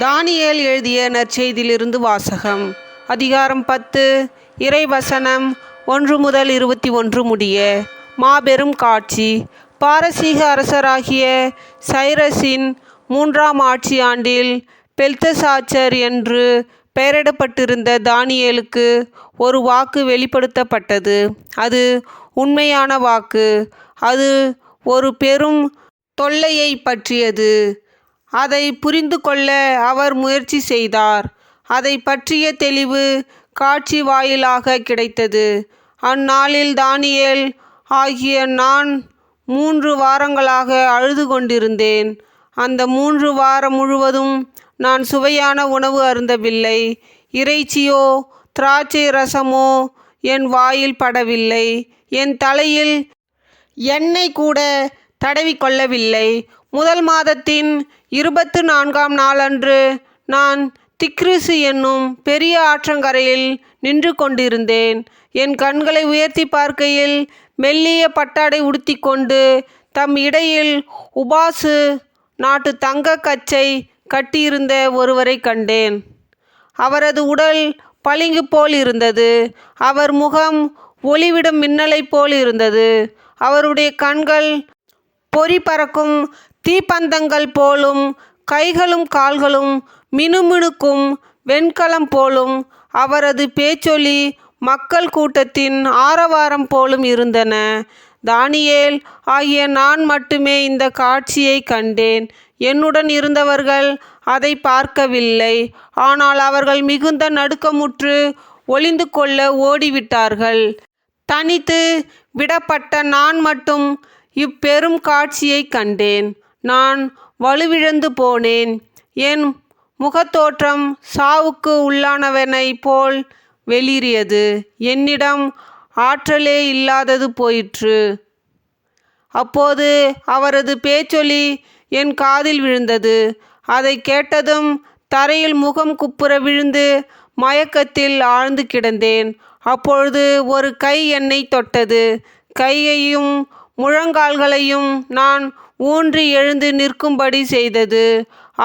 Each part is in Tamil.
தானியேல் எழுதிய நற்செய்தியிலிருந்து வாசகம். அதிகாரம் 10, இறைவசனம் 1 முதல் 21 முடிய. மாபெரும் காட்சி. பாரசீக அரசராகிய சைரஸின் 3ஆம் ஆட்சி ஆண்டில் பெல்தசாச்சர் என்று பெயரிடப்பட்டிருந்த தானியேலுக்கு ஒரு வாக்கு வெளிப்படுத்தப்பட்டது. அது உண்மையான வாக்கு. அது ஒரு பெரும் தொல்லையை பற்றியது. அதை புரிந்து கொள்ள அவர் முயற்சி செய்தார். அதை பற்றிய தெளிவு காட்சி வாயிலாக கிடைத்தது. அந்நாளில் தானியேல் ஆகிய நான் 3 வாரங்களாக அழுது கொண்டிருந்தேன். அந்த 3 வாரம் முழுவதும் நான் சுவையான உணவு அருந்தவில்லை. இறைச்சியோ திராட்சை ரசமோ என் வாயில் படவில்லை. என் தலையில் எண்ணெய் கூட தடவிக்கொள்ளவில்லை. முதல் மாதத்தின் 24ஆம் நாளன்று நான் திக்ரிசு என்னும் பெரிய ஆற்றங்கரையில் நின்று கொண்டிருந்தேன். என் கண்களை உயர்த்தி பார்க்கையில் மெல்லிய பட்டாடை உடுத்தி கொண்டு தம் இடையில் உபாசு நாட்டு தங்க கச்சை கட்டியிருந்த ஒருவரை கண்டேன். அவரது உடல் பளிங்கு போல் இருந்தது. அவர் முகம் ஒளிவிடும் மின்னலை போல் இருந்தது. அவருடைய கண்கள் பொறி பறக்கும் தீப்பந்தங்கள் போலும், கைகளும் கால்களும் மினுமினுக்கும் வெண்கலம் போலும், அவரது பேச்சொலி மக்கள் கூட்டத்தின் ஆரவாரம் போலும் இருந்தன. தானியேல் ஆகிய நான் மட்டுமே இந்த காட்சியை கண்டேன். என்னுடன் இருந்தவர்கள் அதை பார்க்கவில்லை. ஆனால் அவர்கள் மிகுந்த நடுக்கமுற்று ஒளிந்து கொள்ள ஓடிவிட்டார்கள். தனித்து விடப்பட்ட நான் மட்டும் இப்பெரும் காட்சியை கண்டேன். நான் வலுவிழந்து போனேன். என் முகத்தோற்றம் சாவுக்கு உள்ளானவனைப் போல் வெளிறியது. என்னிடம் ஆற்றலே இல்லாதது போயிற்று. அப்போது அவரது பேச்சொலி என் காதில் விழுந்தது. அதை கேட்டதும் தரையில் முகம் குப்புற விழுந்து மயக்கத்தில் ஆழ்ந்து கிடந்தேன். அப்பொழுது ஒரு கை என்னை தொட்டது. கையையும் முழங்கால்களையும் நான் ஊன்றி எழுந்து நிற்கும்படி செய்தது.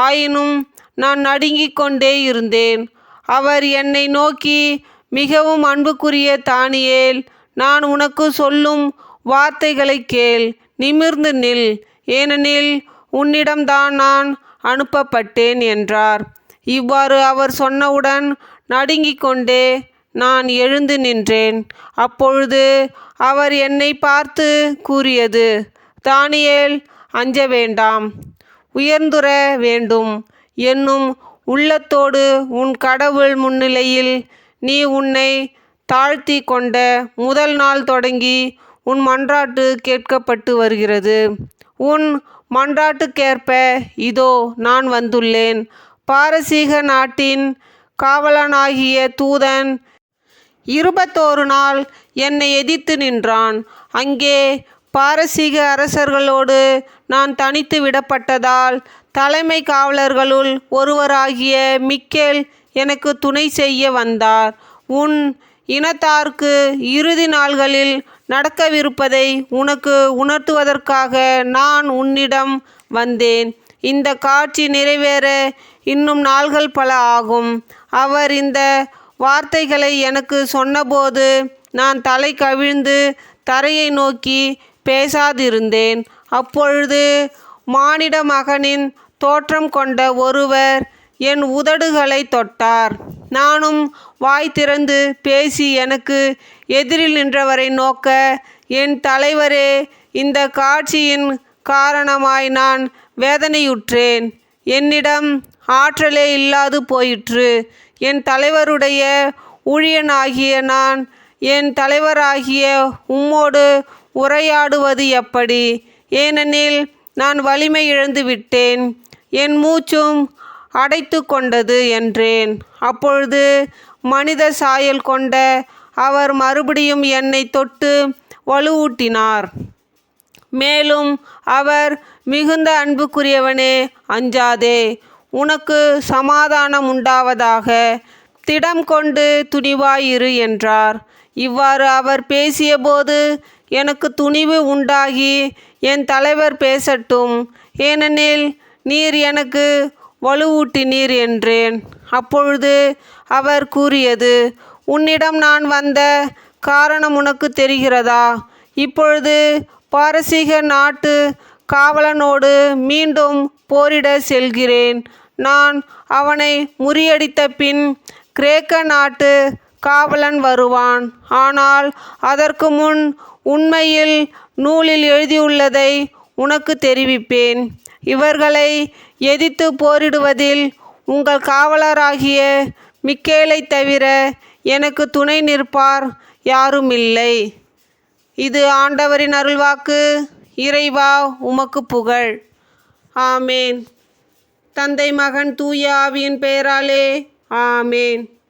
ஆயினும் நான் நடுங்கிக் கொண்டே இருந்தேன். அவர் என்னை நோக்கி, மிகவும் அன்புக்குரிய தானியேல், நான் உனக்கு சொல்லும் வார்த்தைகளை கேள். நிமிர்ந்து நில், ஏனெனில் உன்னிடம்தான் நான் அனுப்பப்பட்டேன் என்றார். இவ்வாறு அவர் சொன்னவுடன் நடுங்கிக் கொண்டே நான் எழுந்து நின்றேன். அப்பொழுது அவர் என்னை பார்த்து கூறியது, தானியேல், அஞ்ச வேண்டாம், உயர்ந்துற வேண்டும் என்னும் உள்ளத்தோடு உன் கடவுள் முன்னிலையில் நீ உன்னை தாழ்த்தி கொண்ட முதல் நாள் தொடங்கி உன் மன்றாட்டு கேட்கப்பட்டு வருகிறது. உன் மன்றாட்டுக்கேற்ப இதோ நான் வந்துள்ளேன். பாரசீக நாட்டின் காவலனாகிய தூதன் 21 நாள் என்னை எதிர்த்து நின்றான். அங்கே பாரசீக அரசர்களோடு நான் தனித்து விடப்பட்டதால் தலைமை காவலர்களுள் ஒருவராகிய மிக்கேல் எனக்கு துணை செய்ய வந்தார். உன் இனத்தார்க்கு இறுதி நாள்களில் நடக்கவிருப்பதை உனக்கு உணர்த்துவதற்காக நான் உன்னிடம் வந்தேன். இந்த காட்சி நிறைவேற இன்னும் நாள்கள் பல ஆகும். அவர் இந்த வார்த்தைகளை எனக்கு சொன்னபோது நான் தலை கவிழ்ந்து தரையை நோக்கி பேசாதிருந்தேன். அப்பொழுது மானிட மகனின் தோற்றம் கொண்ட ஒருவர் என் உதடுகளை தொட்டார். நானும் வாய் திறந்து பேசி எனக்கு எதிரில் நின்றவரை நோக்க, என் தலைவரே, இந்த காட்சியின் காரணமாய் நான் வேதனையுற்றேன். என்னிடம் ஆற்றலே இல்லாது போயிற்று. என் தலைவருடைய ஊழியனாகிய நான் என் தலைவராகிய உம்மோடு உரையாடுவது எப்படி? ஏனெனில் நான் வலிமை இழந்து விட்டேன், என் மூச்சும் அடைத்து கொண்டது என்றேன். அப்பொழுது மனித சாயல் கொண்ட அவர் மறுபடியும் என்னை தொட்டு வலுவூட்டினார். மேலும் அவர், மிகுந்த அன்புக்குரியவனே, அஞ்சாதே, உனக்கு சமாதானம் உண்டாவதாக, திடம் கொண்டு துணிவாயிரு என்றார். இவ்வாறு அவர் பேசியபோது எனக்கு துணிவு உண்டாகி, என் தலைவர் பேசட்டும், ஏனெனில் நீர் எனக்கு வலுவூட்டினீர் என்றேன். அப்பொழுது அவர் கூறியது, உன்னிடம் நான் வந்த காரணம் உனக்கு தெரிகிறதா? இப்பொழுது பாரசீக நாட்டு காவலனோடு மீண்டும் போரிட செல்கிறேன். நான் அவனை முறியடித்த பின் கிரேக்க நாட்டு காவலன் வருவான். ஆனால் அதற்கு முன் உண்மையில் நூலில் எழுதியுள்ளதை உனக்கு தெரிவிப்பேன். இவர்களை எதிர்த்து போரிடுவதில் உங்கள் காவலராகிய மிக்கேலைத் தவிர எனக்கு துணை நிற்பார் யாருமில்லை. இது ஆண்டவரின் அருள்வாக்கு. இறைவா, உமக்கு புகழ். ஆமேன். தந்தை, மகன், தூய ஆவியின் பெயராலே ஆமேன்.